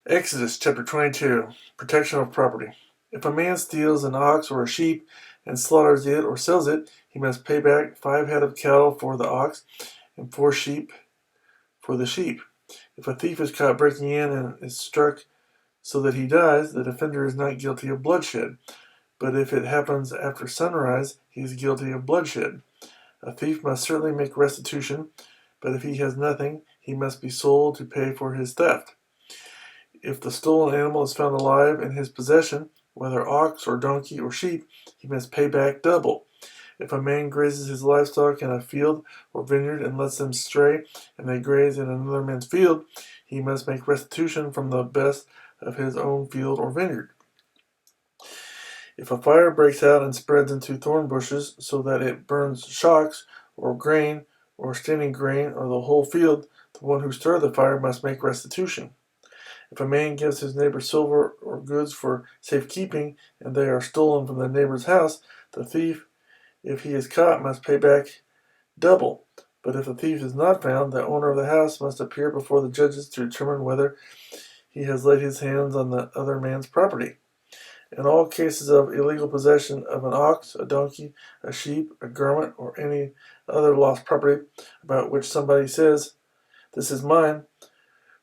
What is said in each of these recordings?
Exodus chapter 22. Protection of property. If a man steals an ox or a sheep and slaughters it or sells it, he must pay back 5 head of cattle for the ox and 4 sheep for the sheep. If a thief is caught breaking in and is struck so that he dies, the offender is not guilty of bloodshed. But if it happens after sunrise, he is guilty of bloodshed. A thief must certainly make restitution, but if he has nothing, he must be sold to pay for his theft. If the stolen animal is found alive in his possession, whether ox or donkey or sheep, he must pay back double. If a man grazes his livestock in a field or vineyard and lets them stray, and they graze in another man's field, he must make restitution from the best of his own field or vineyard. If a fire breaks out and spreads into thorn bushes so that it burns shocks or grain or standing grain or the whole field, the one who started the fire must make restitution. If a man gives his neighbor silver or goods for safekeeping, and they are stolen from the neighbor's house, the thief, if he is caught, must pay back double. But if the thief is not found, the owner of the house must appear before the judges to determine whether he has laid his hands on the other man's property. In all cases of illegal possession of an ox, a donkey, a sheep, a garment, or any other lost property about which somebody says, "This is mine,"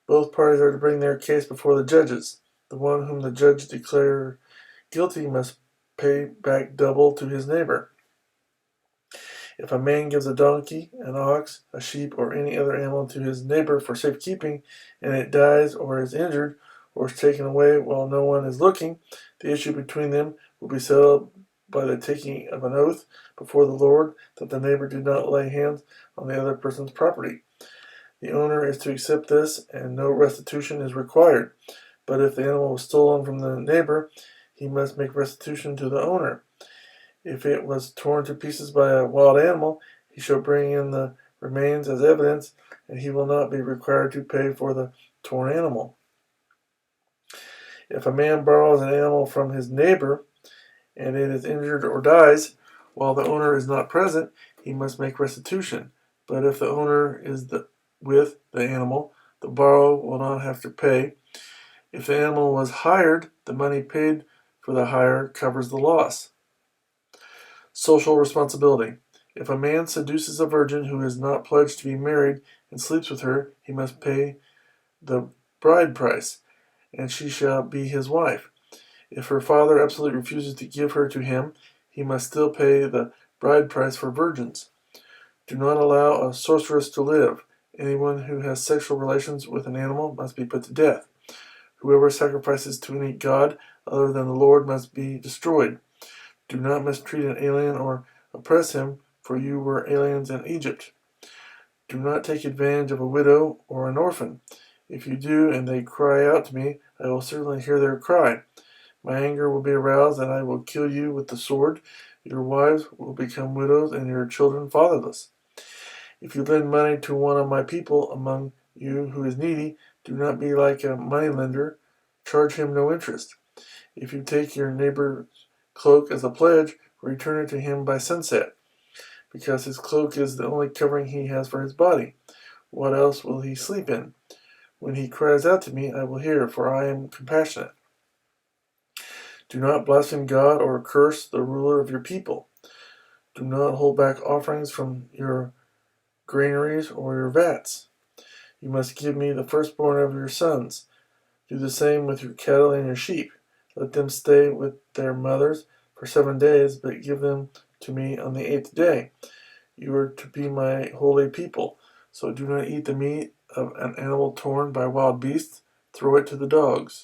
both parties are to bring their case before the judges. The one whom the judge declares guilty must pay back double to his neighbor. If a man gives a donkey, an ox, a sheep, or any other animal to his neighbor for safekeeping, and it dies or is injured or is taken away while no one is looking, the issue between them will be settled by the taking of an oath before the Lord that the neighbor did not lay hands on the other person's property. The owner is to accept this, and no restitution is required. But if the animal was stolen from the neighbor, he must make restitution to the owner. If it was torn to pieces by a wild animal, he shall bring in the remains as evidence, and he will not be required to pay for the torn animal. If a man borrows an animal from his neighbor, and it is injured or dies, while the owner is not present, he must make restitution. But if the owner is with the animal, the borrower will not have to pay. If the animal was hired, the money paid for the hire covers the loss. Social responsibility. If a man seduces a virgin who is not pledged to be married and sleeps with her, he must pay the bride price, and she shall be his wife. If her father absolutely refuses to give her to him, he must still pay the bride price for virgins. Do not allow a sorceress to live. Anyone who has sexual relations with an animal must be put to death. Whoever sacrifices to any god other than the Lord must be destroyed. Do not mistreat an alien or oppress him, for you were aliens in Egypt. Do not take advantage of a widow or an orphan. If you do, and they cry out to me, I will certainly hear their cry. My anger will be aroused, and I will kill you with the sword. Your wives will become widows, and your children fatherless. If you lend money to one of my people among you who is needy, do not be like a moneylender. Charge him no interest. If you take your neighbor's cloak as a pledge, return it to him by sunset, because his cloak is the only covering he has for his body. What else will he sleep in? When he cries out to me, I will hear, for I am compassionate. Do not blaspheme God or curse the ruler of your people. Do not hold back offerings from your granaries or your vats. You must give me the firstborn of your sons. Do the same with your cattle and your sheep. Let them stay with their mothers for 7 days, but give them to me on the 8th day. You are to be my holy people, so do not eat the meat of an animal torn by wild beasts. Throw it to the dogs.